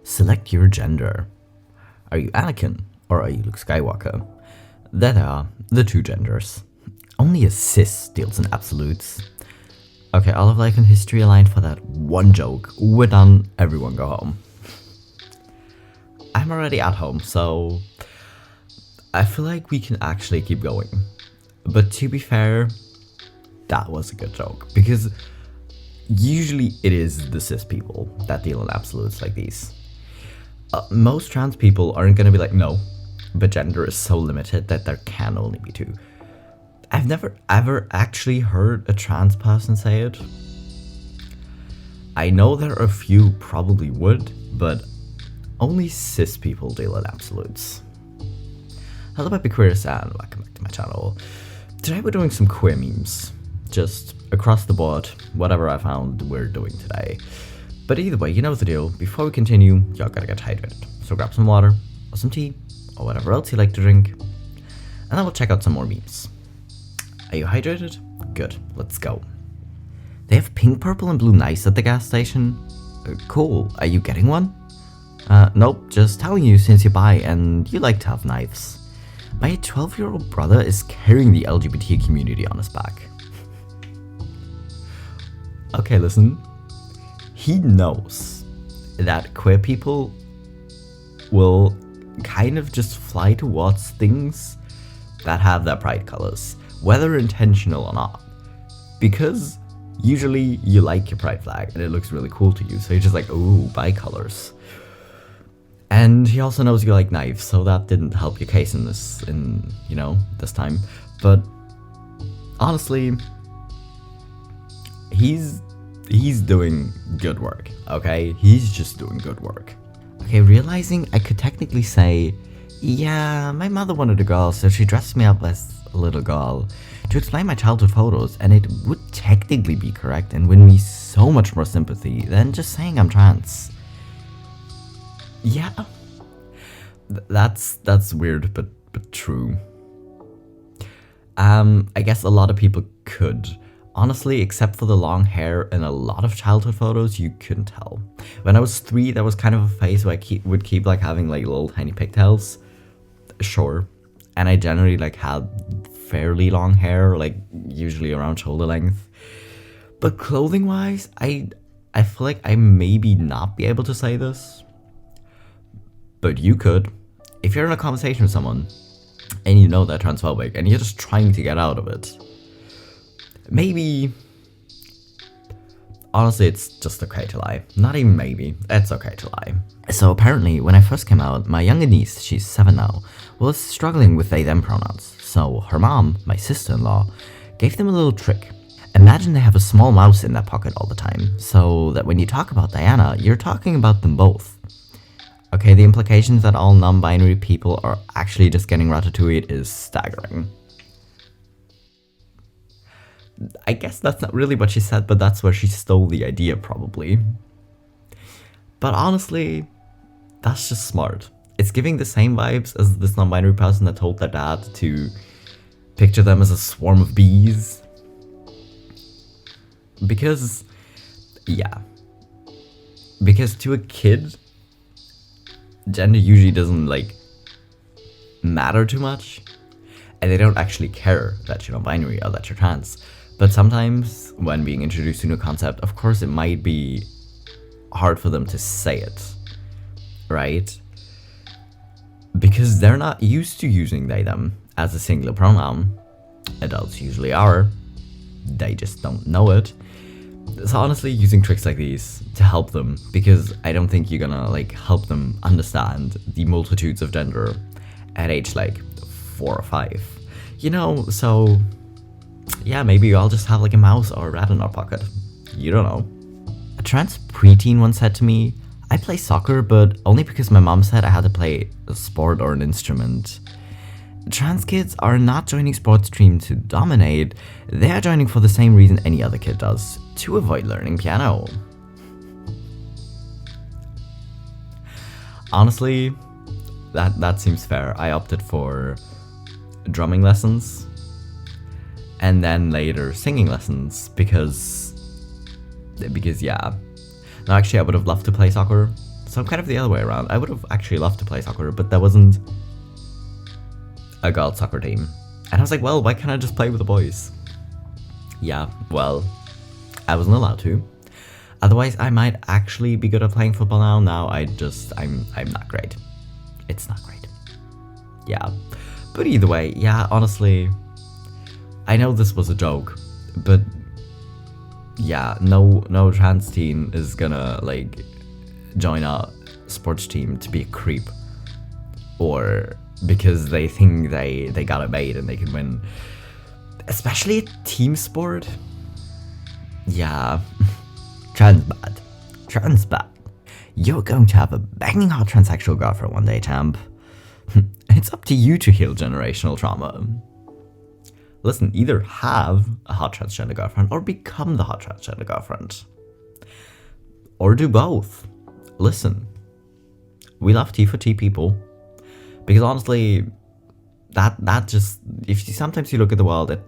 Select your gender. Are you Anakin or are you Luke Skywalker? There are the two genders. Only a cis deals in absolutes. Okay, all of life and history aligned for that one joke. We're done, everyone go home. I'm already at home, so I feel like we can actually keep going. But to be fair, that was a good joke, because usually it is the cis people that deal in absolutes like these. Most trans people aren't gonna be like, no, but gender is so limited that there can only be two. I've never ever actually heard a trans person say it. I know there are a few probably would, but only cis people deal in absolutes. Hello BabyQueers and welcome back to my channel. Today we're doing some queer memes. Just across the board, whatever I found we're doing today. But either way, you know the deal. Before we continue, y'all gotta get hydrated. So grab some water, or some tea, or whatever else you like to drink. And then we'll check out some more memes. Are you hydrated? Good, let's go. They have pink, purple, and blue knives at the gas station. Cool, are you getting one? Nope, just telling you since you buy and you like to have knives. My 12-year-old brother is carrying the LGBT community on his back. Okay, listen. He knows that queer people will kind of just fly towards things that have their pride colors, whether intentional or not. Because usually you like your pride flag and it looks really cool to you, so you're just like, ooh, bi-colors. And he also knows you like knives, so that didn't help your case this time. But honestly, he's doing good work, okay? He's just doing good work. Okay, realizing I could technically say, yeah, my mother wanted a girl, so she dressed me up as a little girl to explain my childhood photos, and it would technically be correct and win me so much more sympathy than just saying I'm trans. Yeah, that's weird, but true. I guess a lot of people could. Honestly, except for the long hair in a lot of childhood photos, you couldn't tell. When I was 3, there was kind of a phase where I would keep like having like little tiny pigtails. Sure. And I generally like had fairly long hair, like usually around shoulder length. But clothing wise, I feel like I maybe not be able to say this. But you could. If you're in a conversation with someone and you know they're transphobic and you're just trying to get out of it, maybe, honestly, it's just okay to lie. Not even maybe, it's okay to lie. So apparently, when I first came out, my younger niece, she's 7 now, was struggling with they/them pronouns. So her mom, my sister-in-law, gave them a little trick. Imagine they have a small mouse in their pocket all the time, so that when you talk about Diana, you're talking about them both. Okay, the implications that all non-binary people are actually just getting ratatouille is staggering. I guess that's not really what she said, but that's where she stole the idea, probably. But honestly, that's just smart. It's giving the same vibes as this non-binary person that told their dad to picture them as a swarm of bees. Because, yeah. Because to a kid, gender usually doesn't, like, matter too much. And they don't actually care that you're non-binary or that you're trans. But sometimes, when being introduced to a new concept, of course it might be hard for them to say it, right? Because they're not used to using they/them as a singular pronoun. Adults usually are. They just don't know it. So honestly, using tricks like these to help them, because I don't think you're gonna like help them understand the multitudes of gender at age like 4 or 5. You know, so yeah, maybe I'll just have like a mouse or a rat in our pocket. You don't know. A trans preteen once said to me, I play soccer, but only because my mom said I had to play a sport or an instrument. Trans kids are not joining sports team to dominate, they are joining for the same reason any other kid does, to avoid learning piano. Honestly, that seems fair. I opted for drumming lessons and then later singing lessons because yeah. No, actually I would have loved to play soccer, So I'm kind of the other way around. I would have actually loved to play soccer, but there wasn't a girls' soccer team. And I was like, well, why can't I just play with the boys? Yeah, well, I wasn't allowed to. Otherwise, I might actually be good at playing football now. Now I'm not great. It's not great. Yeah. But either way, yeah, honestly, I know this was a joke, but yeah, no trans teen is gonna like join a sports team to be a creep, or because they think they got it made and they can win, especially a team sport. Yeah. Trans bad. You're going to have a banging hot transsexual girlfriend one day, champ. It's up to you to heal generational trauma. Listen, either have a hot transgender girlfriend or become the hot transgender girlfriend. Or do both. Listen, we love T for T people. Because honestly, that just, sometimes you look at the world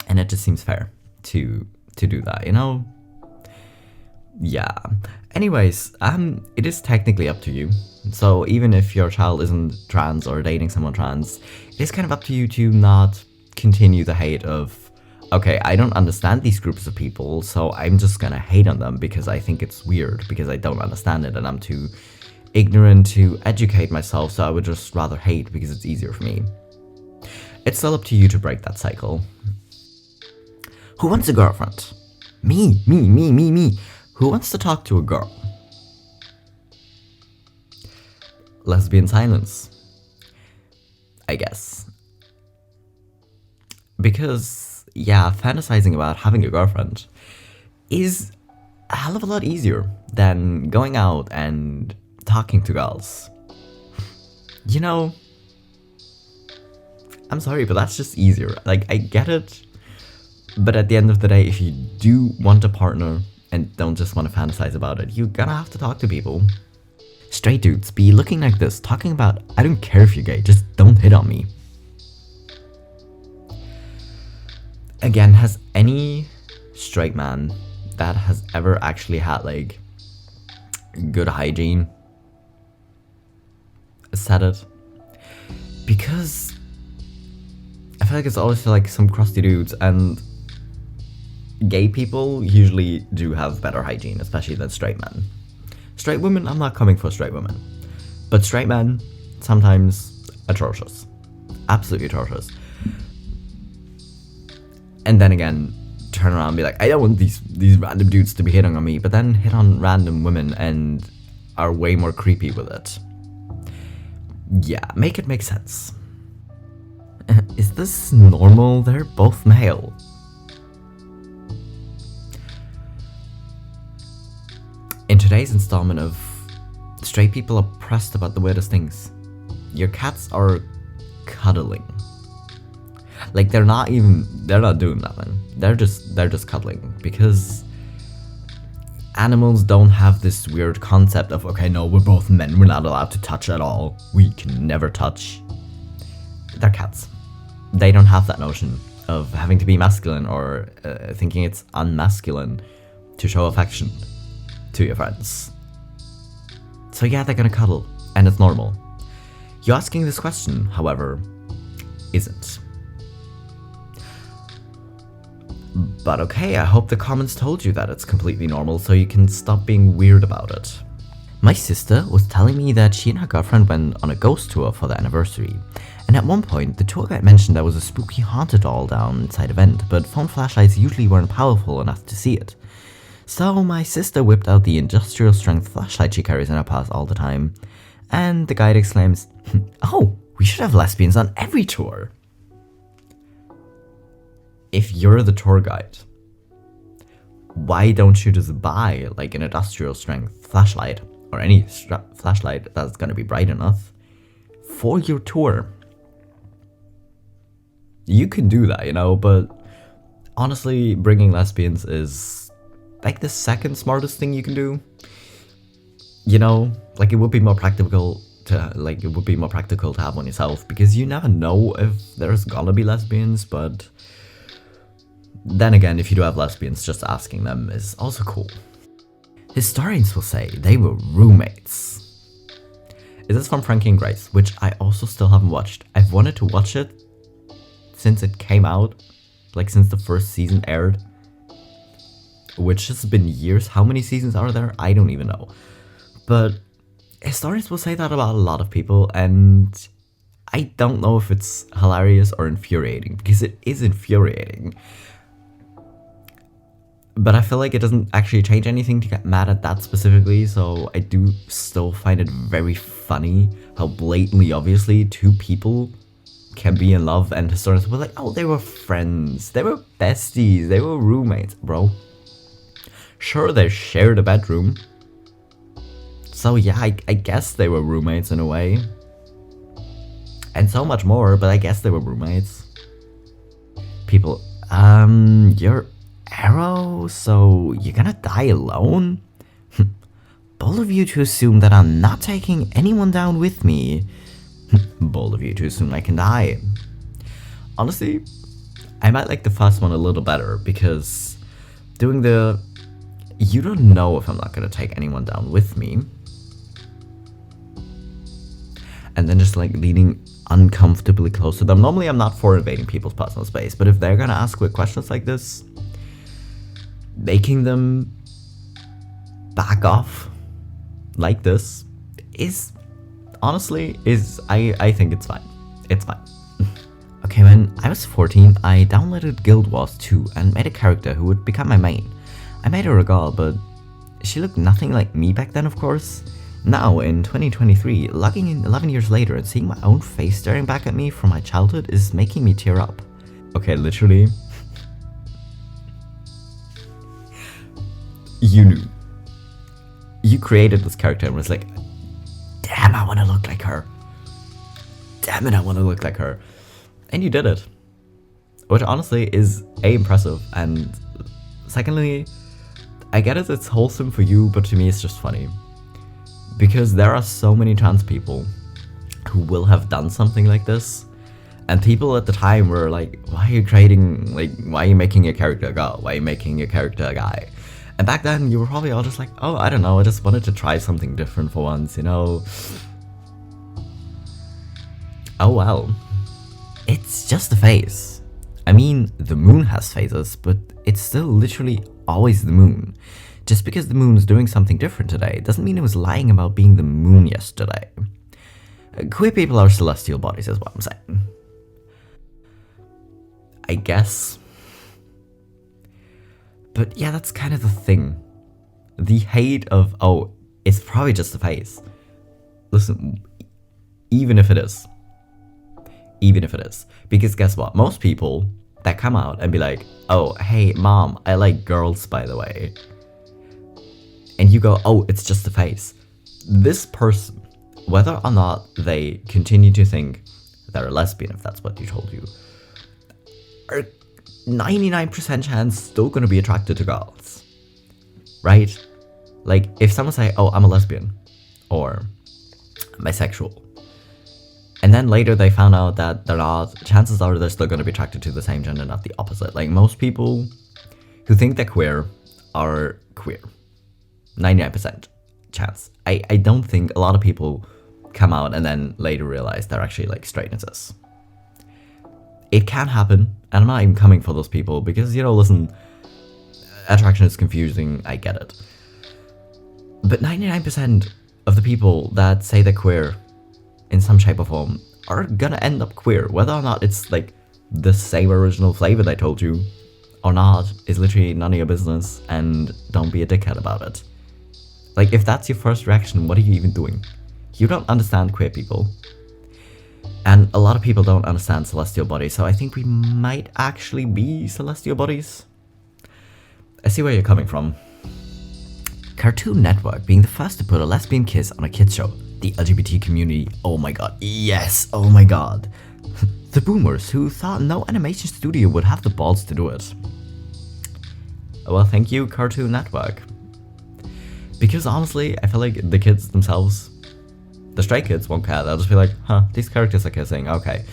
and it just seems fair to do that, you know? Yeah. Anyways, it is technically up to you. So even if your child isn't trans or dating someone trans, it is kind of up to you to not continue the hate of, okay, I don't understand these groups of people, so I'm just gonna hate on them because I think it's weird, because I don't understand it and I'm too ignorant to educate myself, so I would just rather hate because it's easier for me. It's still up to you to break that cycle. Who wants a girlfriend? Me. Who wants to talk to a girl? Lesbian silence, I guess. Because, yeah, fantasizing about having a girlfriend is a hell of a lot easier than going out and talking to girls. You know, I'm sorry, but that's just easier. Like, I get it, but at the end of the day, if you do want a partner and don't just want to fantasize about it, you're gonna have to talk to people. Straight dudes be looking like this, talking about, I don't care if you're gay, just don't hit on me. Again, has any straight man that has ever actually had, like, good hygiene said it? Because I feel like it's always like some crusty dudes, and gay people usually do have better hygiene, especially than straight men. Straight women, I'm not coming for straight women, but straight men, sometimes atrocious. Absolutely atrocious. And then again, turn around and be like, I don't want these random dudes to be hitting on me, but then hit on random women and are way more creepy with it. Yeah, make it make sense. Is this normal? They're both male. In today's installment of Straight People Are Pressed About the Weirdest Things, your cats are cuddling. Like, they're not doing nothing. They're just cuddling, because animals don't have this weird concept of, okay, no, we're both men, we're not allowed to touch at all. We can never touch. They're cats. They don't have that notion of having to be masculine or thinking it's unmasculine to show affection to your friends. So yeah, they're gonna cuddle, and it's normal. You asking this question, however, isn't. But okay, I hope the comments told you that it's completely normal, so you can stop being weird about it. My sister was telling me that she and her girlfriend went on a ghost tour for their anniversary, and at one point the tour guide mentioned there was a spooky haunted doll down inside a vent, but phone flashlights usually weren't powerful enough to see it. So my sister whipped out the industrial strength flashlight she carries in her purse all the time, and the guide exclaims, "Oh, we should have lesbians on every tour." If you're the tour guide, why don't you just buy like an industrial strength flashlight or any flashlight that's gonna be bright enough for your tour? You can do that, you know, but honestly, bringing lesbians is like the second smartest thing you can do. You know, like it would be more practical to have one yourself, because you never know if there's gonna be lesbians, but then again, if you do have lesbians, just asking them is also cool. Historians will say they were roommates. Is this from Frankie and Grace, which I also still haven't watched. I've wanted to watch it since it came out, like since the first season aired, which has been years. How many seasons are there? I don't even know. But historians will say that about a lot of people, and I don't know if it's hilarious or infuriating, because it is infuriating. But I feel like it doesn't actually change anything to get mad at that specifically, so I do still find it very funny how blatantly, obviously, two people can be in love, and historians will be like, oh, they were friends, they were besties, they were roommates, bro. Sure, they shared a bedroom. So yeah, I guess they were roommates in a way. And so much more, but I guess they were roommates. People, you're Arrow, so you're gonna die alone? Bold of you to assume that I'm not taking anyone down with me. Bold of you to assume I can die. Honestly, I might like the first one a little better, because doing the you don't know if I'm not gonna take anyone down with me, and then just like leaning uncomfortably close to them. Normally I'm not for invading people's personal space, but if they're gonna ask quick questions like this, making them back off like this is honestly I think it's fine. It's fine. Okay, when I was 14, I downloaded Guild Wars 2 and made a character who would become my main. I made her a girl, but she looked nothing like me back then, of course. Now, in 2023, logging in 11 years later and seeing my own face staring back at me from my childhood is making me tear up. Okay, literally. You knew. You created this character and was like, damn, I want to look like her. Damn it, I want to look like her. And you did it. Which honestly is A, impressive, and secondly, I get it, it's wholesome for you, but to me it's just funny. Because there are so many trans people who will have done something like this, and people at the time were like, why are you making a character a girl? Why are you making a character a guy? And back then you were probably all just like, oh, I don't know, I just wanted to try something different for once, you know? Oh well. It's just a phase. I mean, the moon has phases, but it's still literally always the moon. Just because the moon's doing something different today doesn't mean it was lying about being the moon yesterday. Queer people are celestial bodies is what I'm saying. I guess. But yeah, that's kind of the thing. The hate of, oh, it's probably just a phase. Listen, even if it is. Even if it is. Because guess what? Most people that come out and be like, oh, hey, mom, I like girls, by the way. And you go, oh, it's just a phase. This person, whether or not they continue to think they're a lesbian, if that's what you told you, are 99% chance still gonna be attracted to girls. Right? Like, if someone say, oh, I'm a lesbian, or bisexual, and then later they found out that they're not, chances are they're still gonna be attracted to the same gender, not the opposite. Like, most people who think they're queer are queer. 99% chance. I don't think a lot of people come out and then later realize they're actually like straight and cis. It can happen, and I'm not even coming for those people because, you know, listen, attraction is confusing, I get it. But 99% of the people that say they're queer in some shape or form are gonna end up queer, whether or not it's like the same original flavor they told you or not is literally none of your business, and don't be a dickhead about it. Like, if that's your first reaction, what are you even doing? You don't understand queer people. And a lot of people don't understand celestial bodies, so I think we might actually be celestial bodies. I see where you're coming from. Cartoon Network being the first to put a lesbian kiss on a kids show. The LGBT community, oh my god, yes, oh my god. The boomers who thought no animation studio would have the balls to do it. Well, thank you, Cartoon Network. Because honestly, I feel like the kids themselves, the straight kids won't care. They'll just be like, huh, these characters are kissing, okay.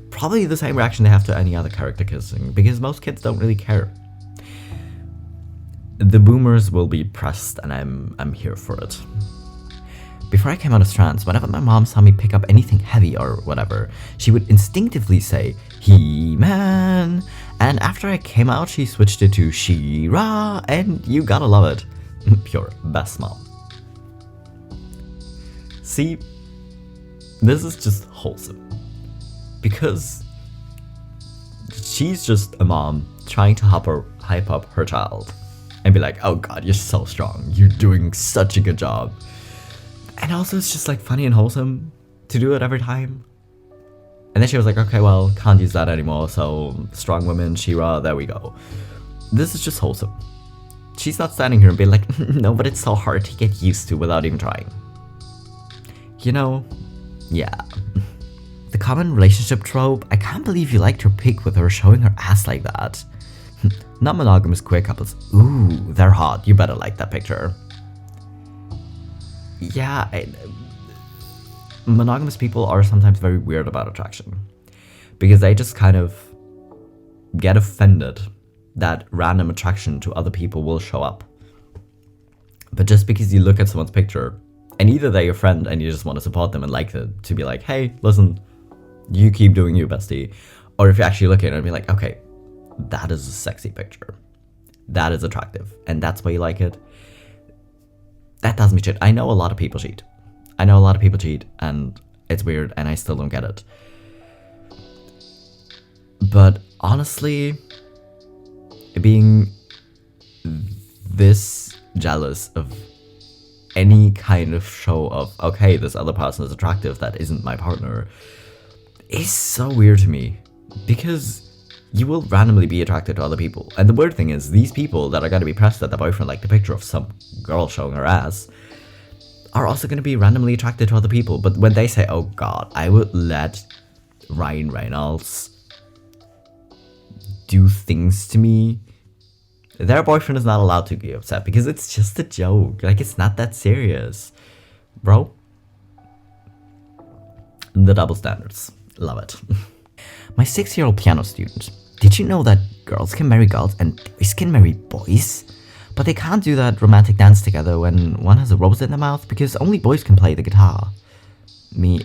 Probably the same reaction they have to any other character kissing, because most kids don't really care. The boomers will be pressed, and I'm here for it. Before I came out as trans, whenever my mom saw me pick up anything heavy or whatever, she would instinctively say, He-Man. And after I came out, she switched it to She-Ra, and you gotta love it. Pure best mom. See, this is just wholesome. Because she's just a mom trying to hype up her child and be like, oh god, you're so strong. You're doing such a good job. And also it's just like funny and wholesome to do it every time. And then she was like, okay, well, can't use that anymore, so strong women, She-Ra, there we go. This is just wholesome. She's not standing here and being like, no, but it's so hard to get used to without even trying. You know, yeah. The common relationship trope, I can't believe you liked her pic with her showing her ass like that. Non-monogamous queer couples, ooh, they're hot, you better like that picture. Yeah, monogamous people are sometimes very weird about attraction. Because they just kind of get offended that random attraction to other people will show up. But just because you look at someone's picture, and either they're your friend and you just want to support them and like it, to be like, hey, listen, you keep doing you, bestie. Or if you actually look at it and be like, okay, that is a sexy picture. That is attractive. And that's why you like it. That doesn't mean shit. I know a lot of people cheat. And it's weird and I still don't get it. But honestly, being this jealous of any kind of show of, okay, this other person is attractive that isn't my partner, is so weird to me. Because you will randomly be attracted to other people. And the weird thing is, these people that are going to be pressed that the boyfriend liked a picture of some girl showing her ass are also going to be randomly attracted to other people. But when they say, oh god, I would let Ryan Reynolds do things to me, their boyfriend is not allowed to be upset because it's just a joke. Like, it's not that serious. Bro. The double standards. Love it. My 6-year-old piano student. Did you know that girls can marry girls and boys can marry boys? But they can't do that romantic dance together when one has a rose in their mouth because only boys can play the guitar. Me,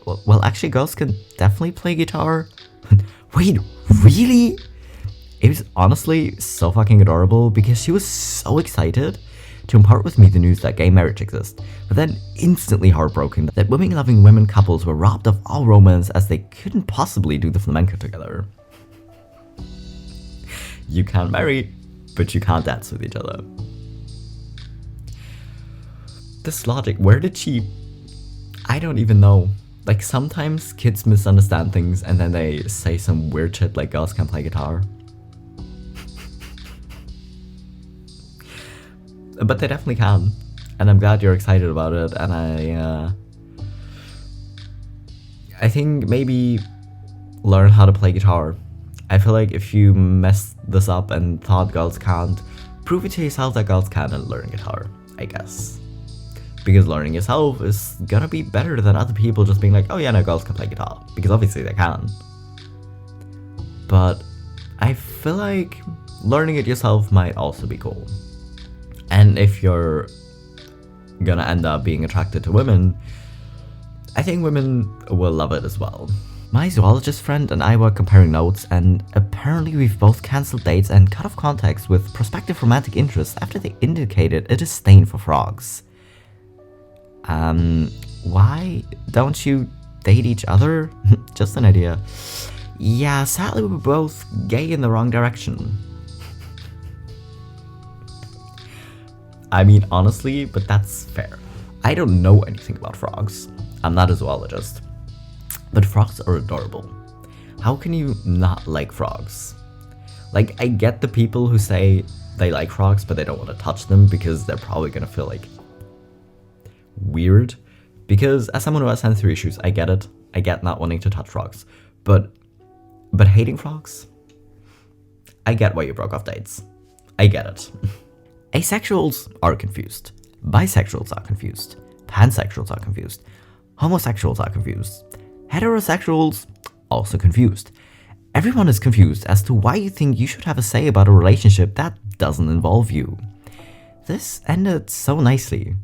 well, actually, girls can definitely play guitar. Wait, really? It was honestly so fucking adorable because she was so excited to impart with me the news that gay marriage exists, but then instantly heartbroken that women-loving women couples were robbed of all romance as they couldn't possibly do the flamenco together. You can't marry, but you can't dance with each other. This logic, where did she... I don't even know. Like, sometimes kids misunderstand things and then they say some weird shit like girls can't play guitar. But they definitely can, and I'm glad you're excited about it, and I think maybe learn how to play guitar. I feel like if you messed this up and thought girls can't, prove it to yourself that girls can and learn guitar, I guess. Because learning yourself is gonna be better than other people just being like, oh yeah, no, girls can play guitar, because obviously they can. But I feel like learning it yourself might also be cool. And if you're gonna end up being attracted to women, I think women will love it as well. My zoologist friend and I were comparing notes, and apparently we've both cancelled dates and cut off contacts with prospective romantic interests after they indicated a disdain for frogs. Why don't you date each other? Just an idea. Yeah, sadly we were both gay in the wrong direction. I mean, honestly, but that's fair. I don't know anything about frogs. I'm not a zoologist. But frogs are adorable. How can you not like frogs? Like, I get the people who say they like frogs, but they don't want to touch them because they're probably gonna feel like weird. Because as someone who has sensory issues, I get it. I get not wanting to touch frogs. But hating frogs? I get why you broke off dates. I get it. Asexuals are confused. Bisexuals are confused. Pansexuals are confused. Homosexuals are confused. Heterosexuals also confused. Everyone is confused as to why you think you should have a say about a relationship that doesn't involve you. This ended so nicely.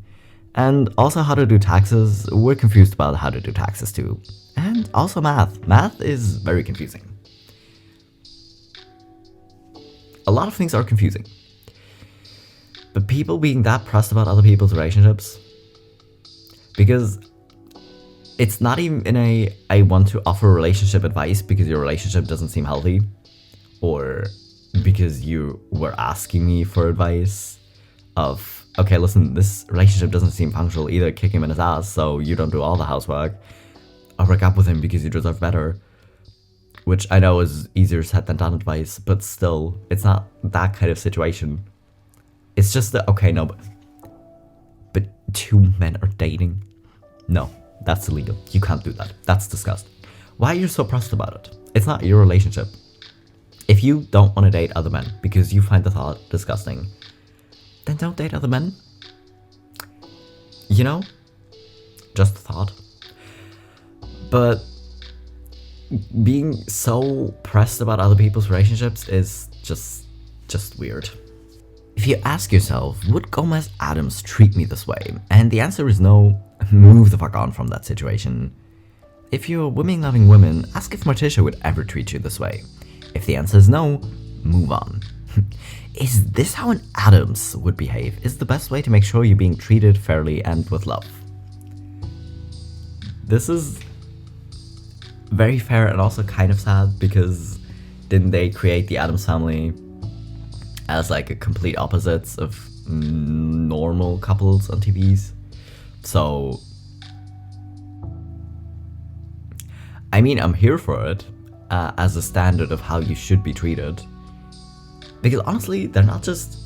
And also how to do taxes. We're confused about how to do taxes too. And also math. Math is very confusing. A lot of things are confusing. But people being that pressed about other people's relationships, because it's not even in a I want to offer relationship advice because your relationship doesn't seem healthy, or because you were asking me for advice of, okay, listen, this relationship doesn't seem functional, either kick him in his ass so you don't do all the housework, or break up with him because you deserve better. Which I know is easier said than done advice, but still, it's not that kind of situation. It's just that, okay, no, but two men are dating? No, that's illegal. You can't do that. That's disgusting. Why are you so pressed about it? It's not your relationship. If you don't want to date other men because you find the thought disgusting, then don't date other men. You know? Just a thought. But being so pressed about other people's relationships is just weird. If you ask yourself, would Gomez Addams treat me this way? And the answer is no, move the fuck on from that situation. If you're women-loving woman, ask if Morticia would ever treat you this way. If the answer is no, move on. Is this how an Addams would behave? Is the best way to make sure you're being treated fairly and with love? This is very fair and also kind of sad, because didn't they create the Addams Family as like a complete opposites of normal couples on TVs? So, I mean, I'm here for it as a standard of how you should be treated. Because honestly, they're not just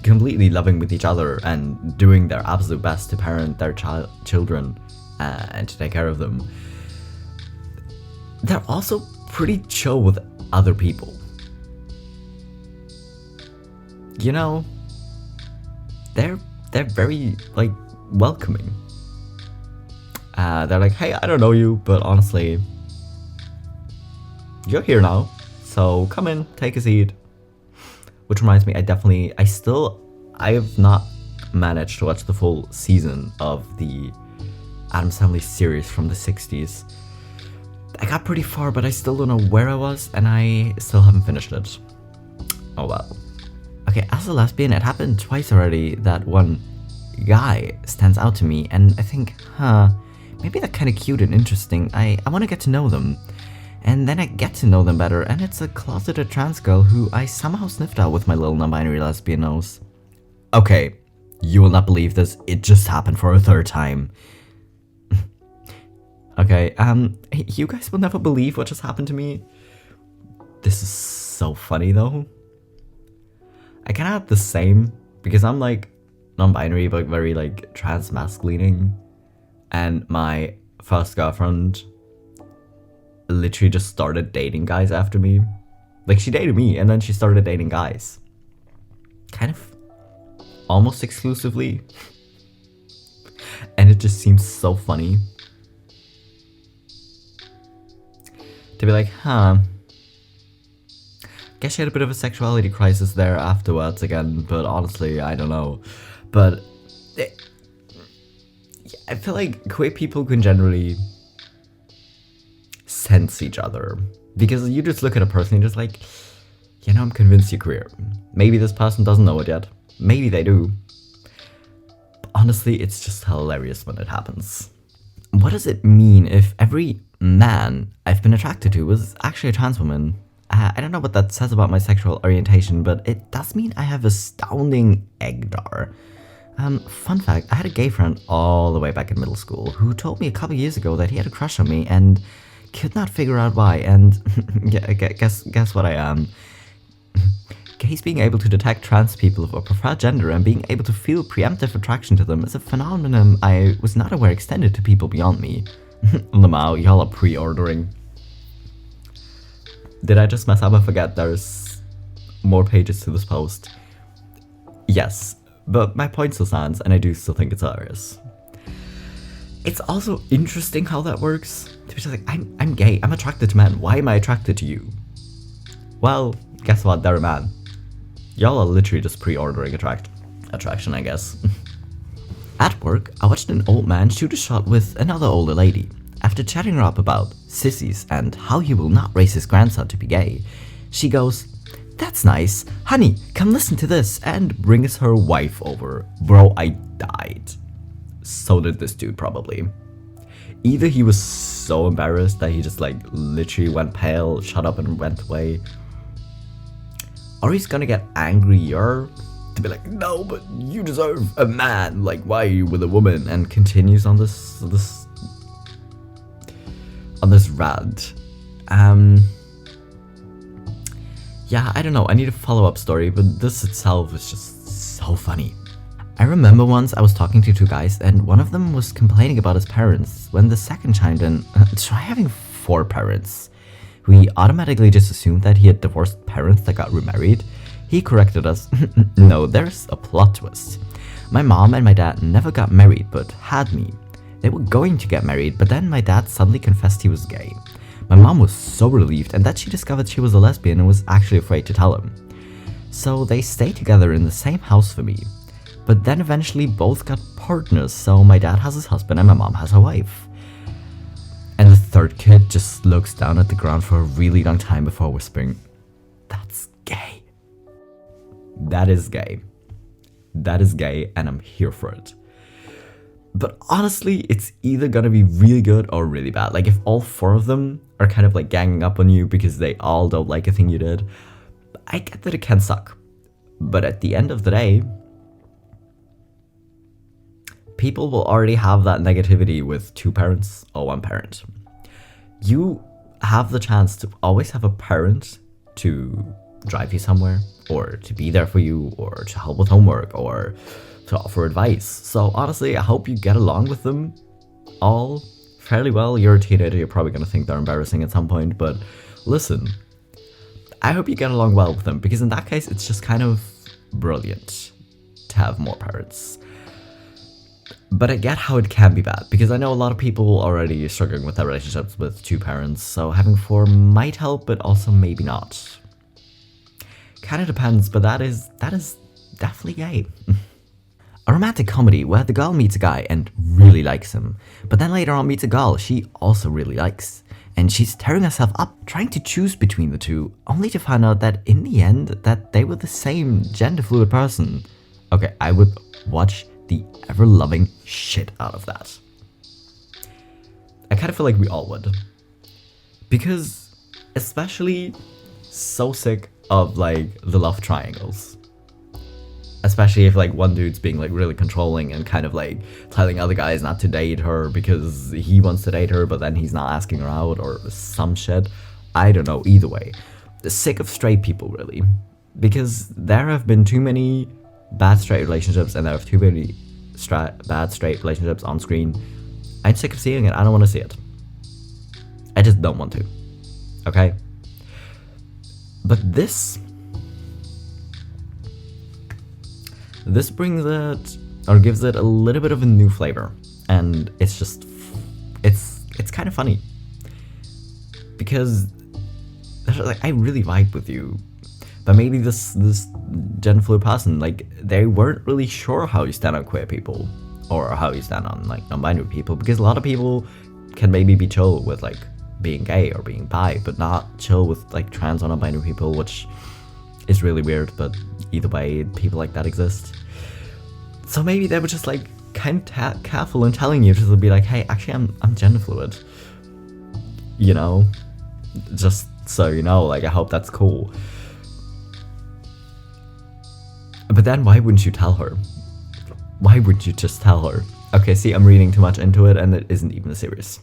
completely loving with each other and doing their absolute best to parent their children and to take care of them. They're also pretty chill with other people. You know, they're very, like, welcoming. They're like, hey, I don't know you, but honestly, you're here now, so come in, take a seat. Which reminds me, I have not managed to watch the full season of the Addams Family series from the 60s. I got pretty far, but I still don't know where I was, and I still haven't finished it. Oh well. Okay, as a lesbian, it happened twice already that one guy stands out to me, and I think, maybe they're kind of cute and interesting. I want to get to know them. And then I get to know them better, and it's a closeted trans girl who I somehow sniffed out with my little non-binary lesbian nose. Okay, you will not believe this, it just happened for a third time. Okay, you guys will never believe what just happened to me. This is so funny though. I kinda have the same, because I'm like non-binary but very like trans-masculining, and my first girlfriend literally just started dating guys after me. Like, she dated me and then she started dating guys. Kind of almost exclusively. And it just seems so funny to be like, guess she had a bit of a sexuality crisis there afterwards again, but honestly, I don't know. But I feel like queer people can generally sense each other, because you just look at a person and you're just like, you know, I'm convinced you're queer. Maybe this person doesn't know it yet. Maybe they do. But honestly, it's just hilarious when it happens. What does it mean if every man I've been attracted to was actually a trans woman? I don't know what that says about my sexual orientation, but it does mean I have astounding egdar. Fun fact, I had a gay friend all the way back in middle school who told me a couple years ago that he had a crush on me and could not figure out why, and guess what I am. Gays being able to detect trans people of a preferred gender and being able to feel preemptive attraction to them is a phenomenon I was not aware extended to people beyond me. Lamau, y'all are pre-ordering. Did I just mess up and forget there's more pages to this post? Yes, but my point still stands, and I do still think it's hilarious. It's also interesting how that works. To be just like, I'm gay, I'm attracted to men, why am I attracted to you? Well, guess what, they're a man. Y'all are literally just pre-ordering attraction, I guess. At work, I watched an old man shoot a shot with another older lady. After chatting her up about sissies and how he will not raise his grandson to be gay, she goes, "That's nice. Honey, come listen to this," and brings her wife over. Bro, I died. So did this dude probably. Either he was so embarrassed that he just like literally went pale, shut up and went away, or he's gonna get angrier to be like, "No, but you deserve a man, like why are you with a woman?" and continues on this rant. Yeah, I don't know, I need a follow-up story, but this itself is just so funny. I remember once I was talking to two guys and one of them was complaining about his parents when the second chimed in, "Try having 4 parents." We automatically just assumed that he had divorced parents that got remarried. He corrected us, "No, there's a plot twist. My mom and my dad never got married but had me. They were going to get married, but then my dad suddenly confessed he was gay. My mom was so relieved, and that she discovered she was a lesbian and was actually afraid to tell him. So they stayed together in the same house for me. But then eventually both got partners, so my dad has his husband and my mom has her wife." And the third kid just looks down at the ground for a really long time before whispering, "That's gay." That is gay. That is gay, and I'm here for it. But honestly, it's either gonna be really good or really bad. Like if all 4 of them are kind of like ganging up on you because they all don't like a thing you did, I get that it can suck. But at the end of the day, people will already have that negativity with 2 parents or 1 parent. You have the chance to always have a parent to drive you somewhere, or to be there for you, or to help with homework, or to offer advice. So honestly, I hope you get along with them all fairly well. You're a teenager, you're probably gonna think they're embarrassing at some point, but listen, I hope you get along well with them, because in that case, it's just kind of brilliant to have more parents. But I get how it can be bad, because I know a lot of people already struggling with their relationships with 2 parents, so having 4 might help, but also maybe not. Kinda depends, but that is definitely gay. A romantic comedy where the girl meets a guy and really likes him, but then later on meets a girl she also really likes, and she's tearing herself up trying to choose between the two, only to find out that in the end that they were the same gender fluid person. Okay, I would watch the ever-loving shit out of that. I kind of feel like we all would. Because especially so sick of like the love triangles. Especially if like one dude's being like really controlling and kind of like telling other guys not to date her because he wants to date her but then he's not asking her out or some shit. I don't know, either way. Sick of straight people, really. Because there have been too many bad straight relationships and there are too many bad straight relationships on screen. I'm sick of seeing it. I don't want to see it. I just don't want to. Okay? But this brings it, or gives it a little bit of a new flavor. And it's just, it's kind of funny. Because, like, I really vibe with you. But maybe this gender fluid person, like, they weren't really sure how you stand on queer people. Or how you stand on, like, non-binary people. Because a lot of people can maybe be chill with, like, being gay or being bi, but not chill with, like, trans or non-binary people, which is really weird, but either way, people like that exist. So maybe they were just, like, kind of careful in telling you, just to be like, hey, actually, I'm gender fluid. You know? Just so you know, like, I hope that's cool. But then why wouldn't you tell her? Why wouldn't you just tell her? Okay, see, I'm reading too much into it, and it isn't even serious.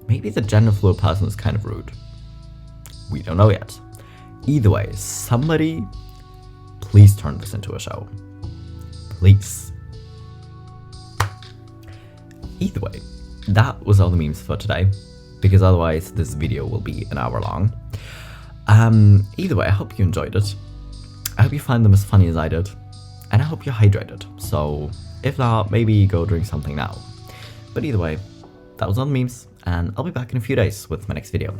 Maybe the gender fluid person is kind of rude. We don't know yet. Either way, somebody, please turn this into a show. Please. Either way, that was all the memes for today, because otherwise this video will be an hour long. Either way, I hope you enjoyed it. I hope you find them as funny as I did, and I hope you're hydrated. So if not, maybe go drink something now. But either way, that was all the memes, and I'll be back in a few days with my next video.